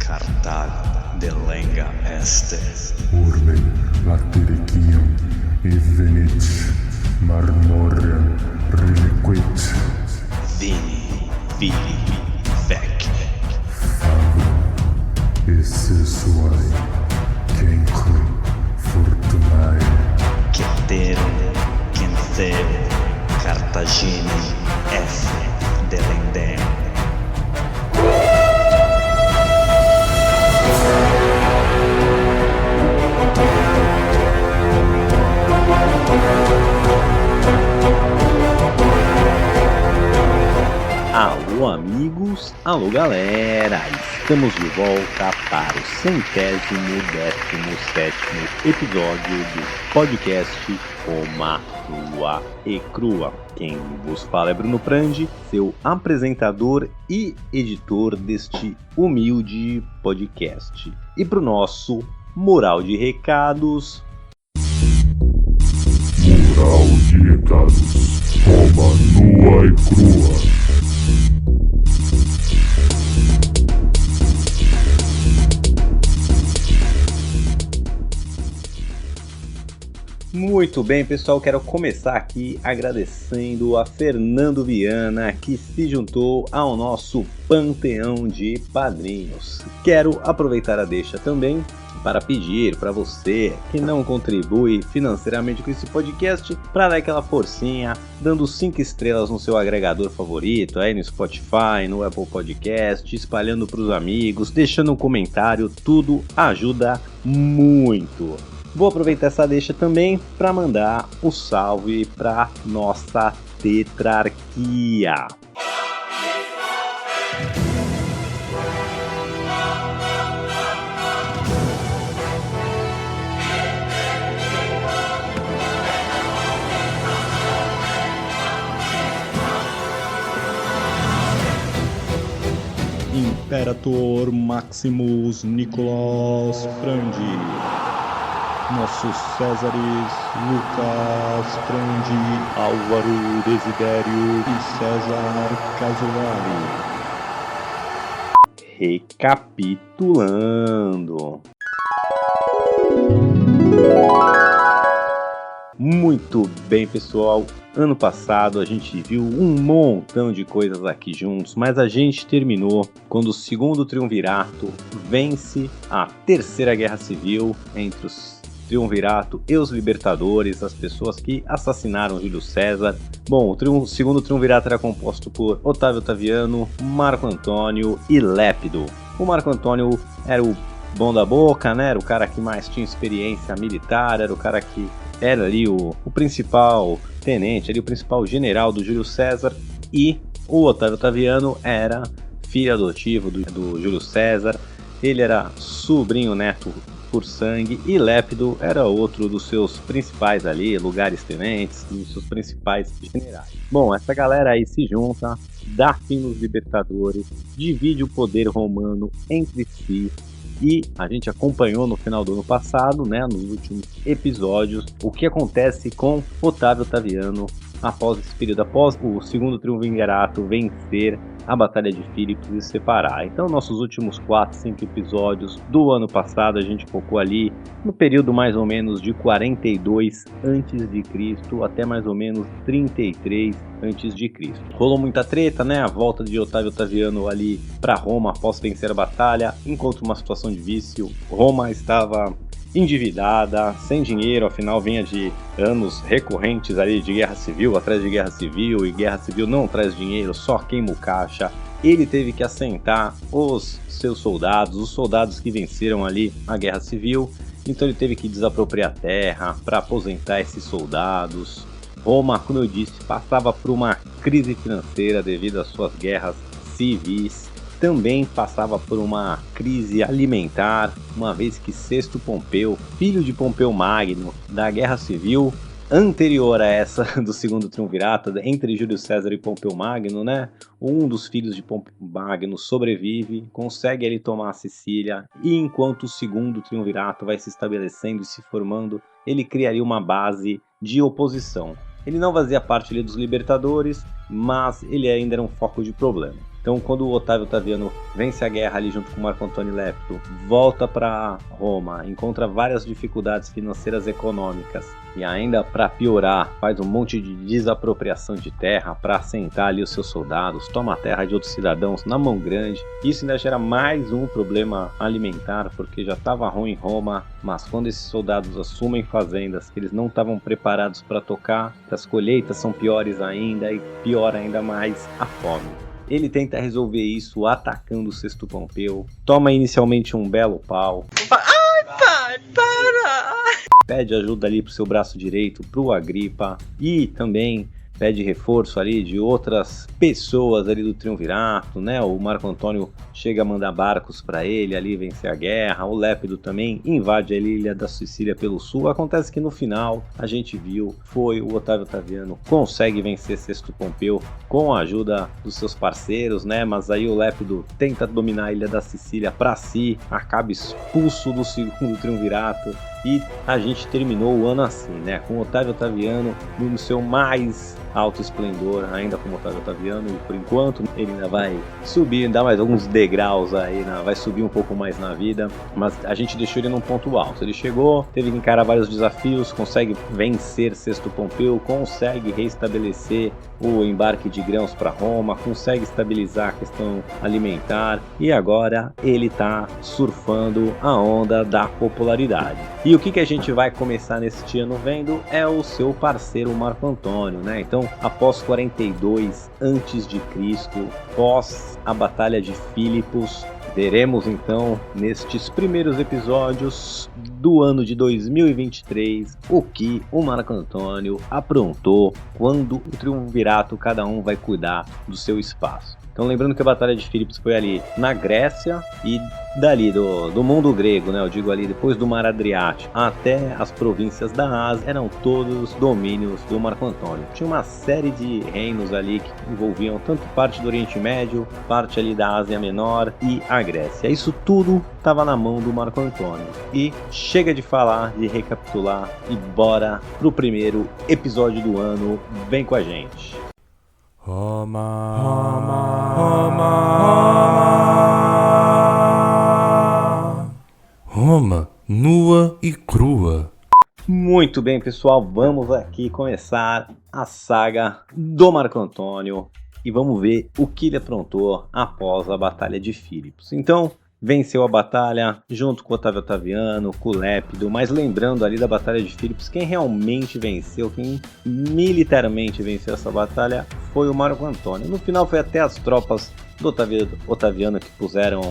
Cartago delenga est. Urbe latiricium evenit marmoriam reliquit. Vini, vili, vec. Fabum esse suae cenque fortunae. Ceterum, Centheo, Cartaginem, F. delendem. Alô amigos, alô galera, estamos de volta para o 117º episódio do podcast Roma Nua e Crua. Quem vos fala é Bruno Prandi, seu apresentador e editor deste humilde podcast. E para o nosso mural de recados... Mural de recados, Roma nua e crua. Muito bem, pessoal, quero começar aqui agradecendo a Fernando Viana, que se juntou ao nosso panteão de padrinhos. Quero aproveitar a deixa também para pedir para você que não contribui financeiramente com esse podcast, para dar aquela forcinha, dando 5 estrelas no seu agregador favorito, aí no Spotify, no Apple Podcast, espalhando para os amigos, deixando um comentário, tudo ajuda muito. Vou aproveitar essa deixa também para mandar um salve para nossa tetrarquia. Imperator Maximus Nicolas Prandi, nossos Césares Lucas Prandi, Álvaro Desidério e César Casolari. Recapitulando. Muito bem, pessoal. Ano passado a gente viu um montão de coisas aqui juntos, mas a gente terminou quando o segundo triunvirato vence a Terceira Guerra Civil entre os Triunvirato e os Libertadores, as pessoas que assassinaram Júlio César. Bom, o segundo Triunvirato era composto por Otávio Otaviano, Marco Antônio e Lépido. O Marco Antônio era o bom da boca, né? Era o cara que mais tinha experiência militar, era o cara que era ali o principal tenente, ali o principal general do Júlio César. E o Otávio Otaviano era filho adotivo do Júlio César. Ele era sobrinho neto por sangue, e Lépido era outro dos seus principais ali, lugares tenentes, dos seus principais generais. Bom, essa galera aí se junta, dá fim nos Libertadores, divide o poder romano entre si, e a gente acompanhou no final do ano passado, né, nos últimos episódios, o que acontece com Otávio Otaviano após esse período, após o segundo triunvirato vencer a Batalha de Filipos e se separar. Então, nossos últimos 4, 5 episódios do ano passado, a gente focou ali no período mais ou menos de 42 a.C. até mais ou menos 33 a.C. Rolou muita treta, né? A volta de Otávio Otaviano ali para Roma após vencer a batalha, encontra uma situação de vício. Roma estava endividada, sem dinheiro, afinal vinha de anos recorrentes ali de guerra civil, atrás de guerra civil, e guerra civil não traz dinheiro, só queima o caixa. Ele teve que assentar os seus soldados, os soldados que venceram ali a guerra civil, então ele teve que desapropriar terra para aposentar esses soldados. Roma, como eu disse, passava por uma crise financeira devido às suas guerras civis. Também passava por uma crise alimentar, uma vez que Sexto Pompeu, filho de Pompeu Magno, da Guerra Civil anterior a essa do segundo triunvirato, entre Júlio César e Pompeu Magno, né? Um dos filhos de Pompeu Magno sobrevive, consegue ali tomar a Sicília, e enquanto o segundo triunvirato vai se estabelecendo e se formando, ele criaria uma base de oposição. Ele não fazia parte ali dos Libertadores, mas ele ainda era um foco de problema. Então, quando o Otávio Otaviano vence a guerra ali junto com o Marco Antônio Lépido, volta para Roma, encontra várias dificuldades financeiras e econômicas, e ainda para piorar, faz um monte de desapropriação de terra para assentar ali os seus soldados, toma a terra de outros cidadãos na mão grande. Isso ainda gera mais um problema alimentar, porque já estava ruim em Roma, mas quando esses soldados assumem fazendas que eles não estavam preparados para tocar, as colheitas são piores ainda e piora ainda mais a fome. Ele tenta resolver isso atacando o Sesto Pompeu, toma inicialmente um belo pau. Ai, pai, para! Pede ajuda ali pro seu braço direito, pro Agripa, e também pede reforço ali de outras pessoas ali do triunvirato, né? O Marco Antônio chega a mandar barcos para ele ali vencer a guerra, o Lépido também invade a ilha da Sicília pelo sul. Acontece que no final, a gente viu, foi o Otávio Otaviano consegue vencer Sesto Pompeu com a ajuda dos seus parceiros, né? Mas aí o Lépido tenta dominar a ilha da Sicília para si, acaba expulso do segundo triunvirato. E a gente terminou o ano assim, né? Com o Otávio Otaviano no seu mais alto esplendor, ainda como Otávio Otaviano, e por enquanto ele ainda vai subir, dar mais alguns degraus aí, vai subir um pouco mais na vida, mas a gente deixou ele num ponto alto. Ele chegou, teve que encarar vários desafios, consegue vencer Sesto Pompeu, consegue restabelecer o embarque de grãos para Roma, consegue estabilizar a questão alimentar, e agora ele está surfando a onda da popularidade. E o que a gente vai começar neste ano vendo é o seu parceiro Marco Antônio, né? Então, após 42 a.C., pós a Batalha de Filipos, veremos então nestes primeiros episódios do ano de 2023 o que o Marco Antônio aprontou quando o triunvirato cada um vai cuidar do seu espaço. Então, lembrando que a Batalha de Filipos foi ali na Grécia e dali do mundo grego, né? Eu digo ali depois do Mar Adriático até as províncias da Ásia, eram todos domínios do Marco Antônio. Tinha uma série de reinos ali que envolviam tanto parte do Oriente Médio, parte ali da Ásia Menor e a Grécia. Isso tudo estava na mão do Marco Antônio. E chega de falar, de recapitular e bora pro primeiro episódio do ano. Vem com a gente. Roma, Roma, Roma, Roma, nua e crua. Muito bem, pessoal, vamos aqui começar a saga do Marco Antônio e vamos ver o que ele aprontou após a Batalha de Filipos. Então, venceu a batalha junto com o Otávio Otaviano, com o Lépido, mas lembrando ali da Batalha de Filipos, quem realmente venceu, quem militarmente venceu essa batalha foi o Marco Antônio. No final foi até as tropas do Otaviano que puseram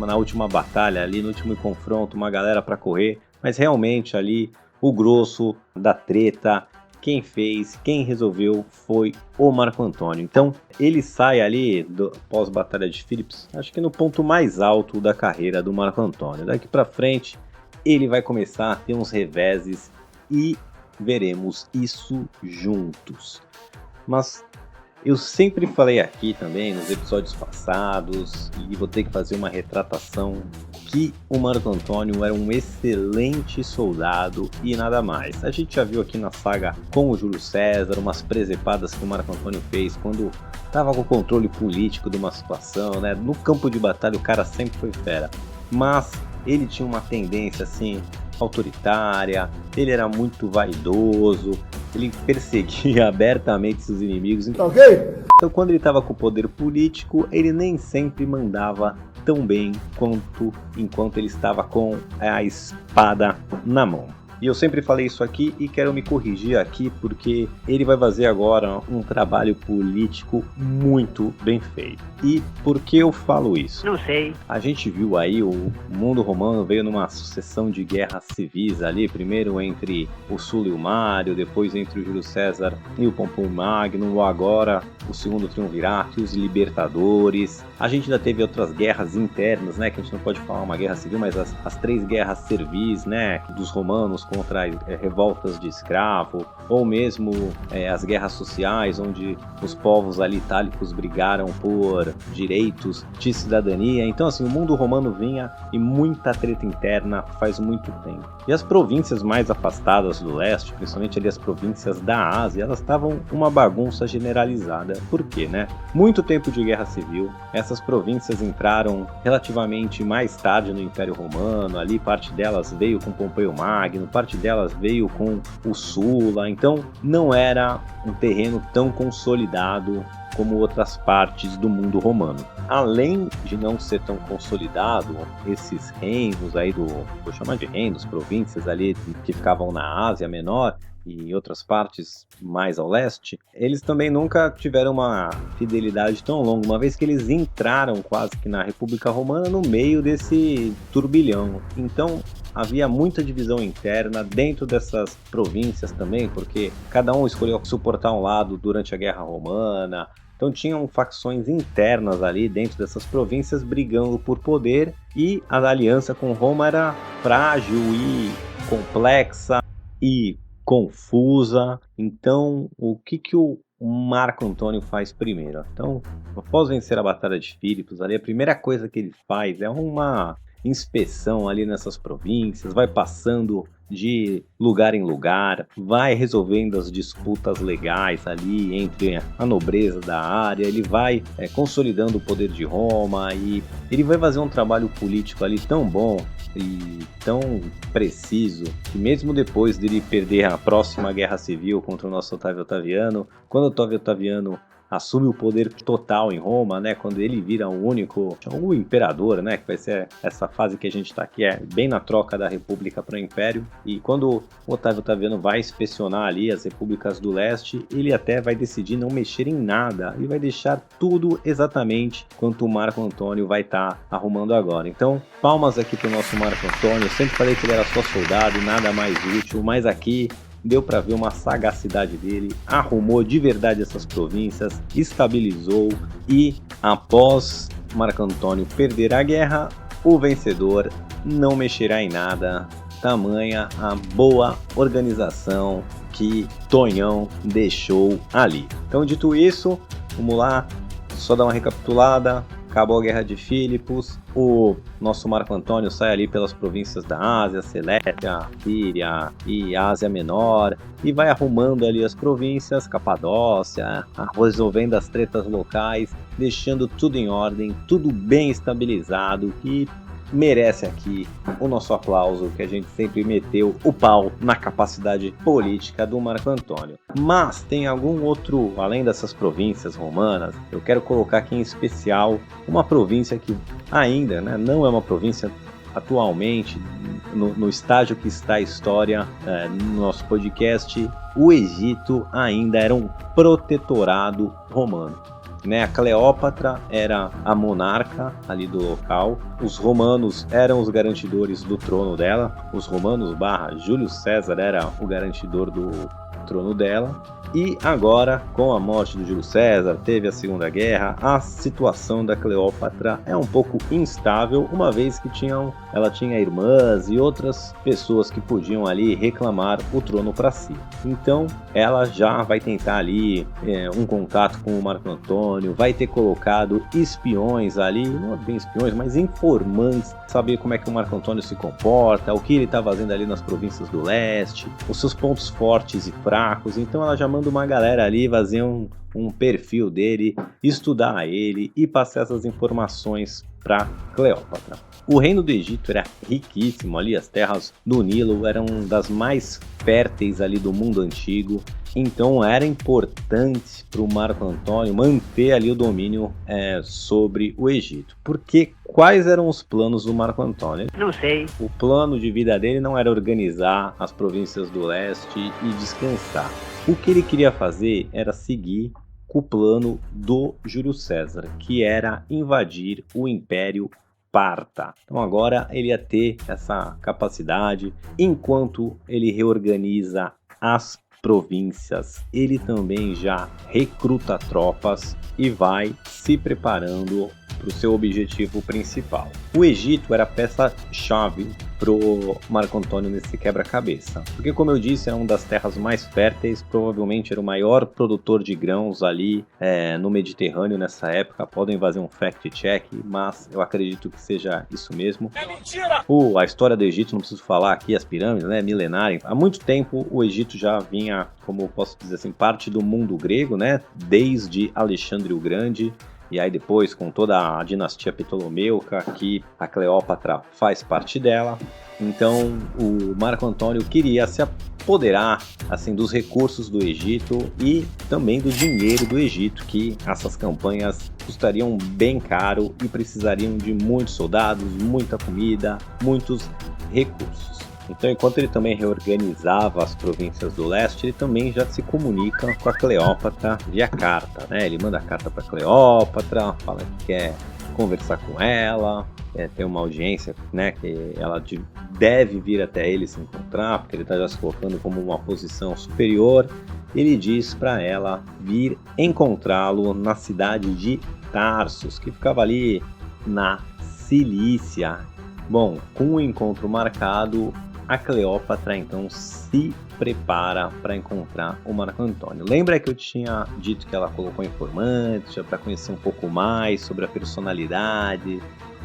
na última batalha ali, no último confronto, uma galera para correr, mas realmente ali o grosso da treta, quem fez, quem resolveu foi o Marco Antônio. Então ele sai ali pós-batalha de Filipos, acho que no ponto mais alto da carreira do Marco Antônio. Daqui para frente ele vai começar a ter uns reveses e veremos isso juntos. Mas eu sempre falei aqui também nos episódios passados, e vou ter que fazer uma retratação, que o Marco Antônio era um excelente soldado e nada mais. A gente já viu aqui na saga com o Júlio César, umas presepadas que o Marco Antônio fez quando estava com o controle político de uma situação, né? No campo de batalha o cara sempre foi fera, mas ele tinha uma tendência assim autoritária, ele era muito vaidoso, ele perseguia abertamente seus inimigos. Então quando ele estava com o poder político, ele nem sempre mandava tão bem enquanto ele estava com a espada na mão. E eu sempre falei isso aqui e quero me corrigir aqui, porque ele vai fazer agora um trabalho político muito bem feito. E por que eu falo isso? Não sei. A gente viu aí o mundo romano veio numa sucessão de guerras civis ali, primeiro entre o Súlio Mário, depois entre o Júlio César e o Pompeu Magno, agora o segundo triunvirato e os libertadores. A gente ainda teve outras guerras internas, né, que a gente não pode falar uma guerra civil, mas as três guerras servis, né, dos romanos contra revoltas de escravo, ou mesmo as guerras sociais, onde os povos ali itálicos brigaram por direitos de cidadania. Então assim, o mundo romano vinha em muita treta interna faz muito tempo. E as províncias mais afastadas do leste, principalmente ali as províncias da Ásia, elas estavam uma bagunça generalizada. nada. Por quê, né? Muito tempo de guerra civil, essas províncias entraram relativamente mais tarde no Império Romano, ali parte delas veio com Pompeu Magno, parte delas veio com o Sula, então não era um terreno tão consolidado como outras partes do mundo romano. Além de não ser tão consolidado, esses reinos aí vou chamar de reinos, províncias ali que ficavam na Ásia Menor e em outras partes mais ao leste, eles também nunca tiveram uma fidelidade tão longa, uma vez que eles entraram quase que na República Romana no meio desse turbilhão. Então havia muita divisão interna dentro dessas províncias também, porque cada um escolheu suportar um lado durante a Guerra Romana. Então tinham facções internas ali dentro dessas províncias brigando por poder, e a aliança com Roma era frágil e complexa e confusa. Então o que o Marco Antônio faz primeiro? Então, após vencer a Batalha de Filipos, ali a primeira coisa que ele faz é uma inspeção ali nessas províncias, vai passando de lugar em lugar, vai resolvendo as disputas legais ali entre a nobreza da área, ele vai consolidando o poder de Roma, e ele vai fazer um trabalho político ali tão bom e tão preciso, que mesmo depois dele perder a próxima guerra civil contra o nosso Otávio Otaviano, quando Otávio Otaviano assume o poder total em Roma, né, quando ele vira o imperador, né, que vai ser essa fase que a gente está aqui, bem na troca da república para o império, e quando o Otávio Otaviano vai inspecionar ali as repúblicas do leste, ele até vai decidir não mexer em nada, e vai deixar tudo exatamente quanto o Marco Antônio vai estar arrumando agora. Então, palmas aqui para o nosso Marco Antônio. Eu sempre falei que ele era só soldado e nada mais útil, mas aqui deu para ver uma sagacidade dele, arrumou de verdade essas províncias, estabilizou, e após Marco Antônio perder a guerra, o vencedor não mexerá em nada, tamanha a boa organização que Tonhão deixou ali. Então, dito isso, vamos lá, só dar uma recapitulada. Acabou a Guerra de Filipos, o nosso Marco Antônio sai ali pelas províncias da Ásia, Celésia, Síria e Ásia Menor, e vai arrumando ali as províncias, Capadócia, resolvendo as tretas locais, deixando tudo em ordem, tudo bem estabilizado, e merece aqui o nosso aplauso, que a gente sempre meteu o pau na capacidade política do Marco Antônio. Mas tem algum outro, além dessas províncias romanas, eu quero colocar aqui em especial uma província que ainda, né, não é uma província atualmente, no estágio que está a história no nosso podcast. O Egito ainda era um protetorado romano. A Cleópatra era a monarca ali do local, os romanos eram os garantidores do trono dela, os romanos / Júlio César era o garantidor do trono dela, e agora, com a morte do Júlio César, teve a Segunda Guerra, a situação da Cleópatra é um pouco instável, uma vez que ela tinha irmãs e outras pessoas que podiam ali reclamar o trono para si. Então, ela já vai tentar ali um contato com o Marco Antônio, vai ter colocado espiões ali, não bem espiões, mas informantes, saber como é que o Marco Antônio se comporta, o que ele está fazendo ali nas províncias do leste, os seus pontos fortes e fracos. Então ela já manda uma galera ali fazer um perfil dele, estudar ele e passar essas informações para Cleópatra. O reino do Egito era riquíssimo ali, as terras do Nilo eram das mais férteis ali do mundo antigo, então era importante para o Marco Antônio manter ali o domínio sobre o Egito. Porque quais eram os planos do Marco Antônio? Não sei. O plano de vida dele não era organizar as províncias do leste e descansar. O que ele queria fazer era seguir o plano do Júlio César, que era invadir o Império Parta. Então agora ele ia ter essa capacidade. Enquanto ele reorganiza as províncias, ele também já recruta tropas e vai se preparando para o seu objetivo principal. O Egito era a peça-chave pro Marco Antônio nesse quebra-cabeça. Porque, como eu disse, é uma das terras mais férteis, provavelmente era o maior produtor de grãos ali no Mediterrâneo nessa época. Podem fazer um fact-check, mas eu acredito que seja isso mesmo. É mentira! A história do Egito, não preciso falar aqui, as pirâmides, né, milenária. Há muito tempo o Egito já vinha, como eu posso dizer assim, parte do mundo grego, né, desde Alexandre o Grande. E aí depois com toda a dinastia ptolomeuca, que a Cleópatra faz parte dela. Então o Marco Antônio queria se apoderar assim, dos recursos do Egito e também do dinheiro do Egito, que essas campanhas custariam bem caro e precisariam de muitos soldados, muita comida, muitos recursos. Então, enquanto ele também reorganizava as províncias do leste, ele também já se comunica com a Cleópatra via carta, né? Ele manda carta para Cleópatra, fala que quer conversar com ela, ter uma audiência, né? Que ela deve vir até ele se encontrar, porque ele está já se colocando como uma posição superior. Ele diz para ela vir encontrá-lo na cidade de Tarsus, que ficava ali na Cilícia. Bom, com o encontro marcado, a Cleópatra então se prepara para encontrar o Marco Antônio. Lembra que eu tinha dito que ela colocou informantes para conhecer um pouco mais sobre a personalidade,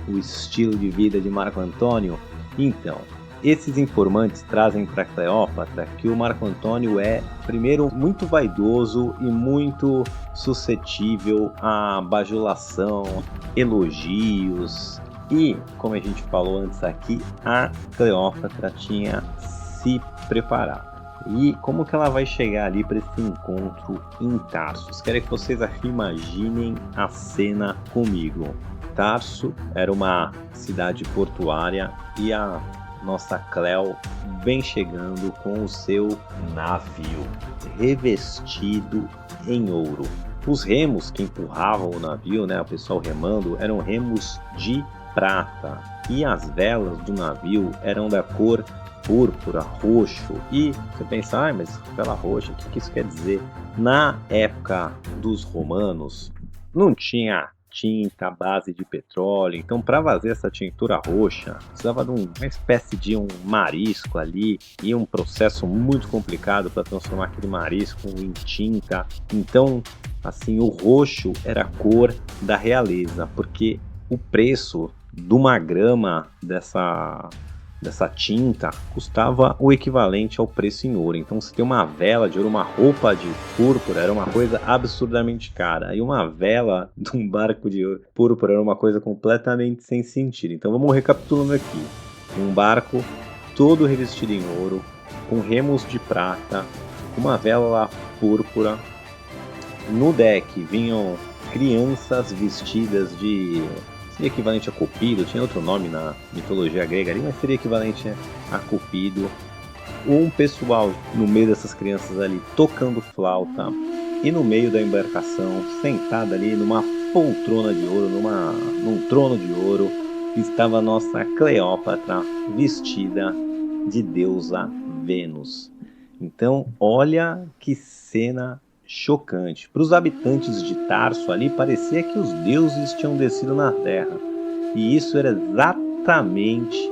o estilo de vida de Marco Antônio? Então, esses informantes trazem para Cleópatra que o Marco Antônio é, primeiro, muito vaidoso e muito suscetível à bajulação, elogios. E, como a gente falou antes aqui, a Cleópatra tinha se preparado. E como que ela vai chegar ali para esse encontro em Tarsus? Quero que vocês imaginem a cena comigo. Tarso era uma cidade portuária e a nossa Cleo vem chegando com o seu navio revestido em ouro. Os remos que empurravam o navio, né, o pessoal remando, eram remos de prata, e as velas do navio eram da cor púrpura, roxo. E você pensa, mas vela roxa, o que isso quer dizer? Na época dos romanos não tinha tinta à base de petróleo, então para fazer essa tintura roxa precisava de uma espécie de um marisco ali, e um processo muito complicado para transformar aquele marisco em tinta. Então, assim, o roxo era a cor da realeza, porque o preço de uma grama dessa tinta custava o equivalente ao preço em ouro. Então, se tem uma vela de ouro, uma roupa de púrpura, era uma coisa absurdamente cara. E uma vela de um barco de púrpura era uma coisa completamente sem sentido. Então, vamos recapitulando aqui. Um barco todo revestido em ouro, com remos de prata, com uma vela púrpura. No deck vinham crianças vestidas de... seria equivalente a Cupido, tinha outro nome na mitologia grega ali, mas seria equivalente a Cupido. Um pessoal no meio dessas crianças ali tocando flauta, e no meio da embarcação, sentada ali numa poltrona de ouro, num trono de ouro, estava a nossa Cleópatra vestida de deusa Vênus. Então, olha que cena chocante. Para os habitantes de Tarso ali, parecia que os deuses tinham descido na terra. E isso era exatamente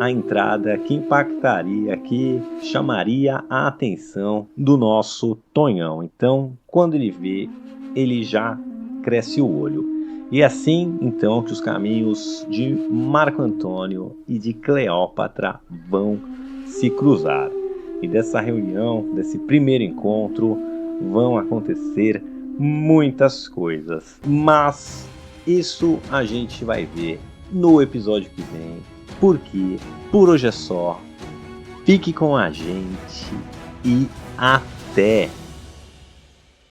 a entrada que impactaria, que chamaria a atenção do nosso Tonhão. Então, quando ele vê, ele já cresce o olho. E é assim, então, que os caminhos de Marco Antônio e de Cleópatra vão se cruzar. E dessa reunião, desse primeiro encontro, vão acontecer muitas coisas, mas isso a gente vai ver no episódio que vem, porque por hoje é só. Fique com a gente e até!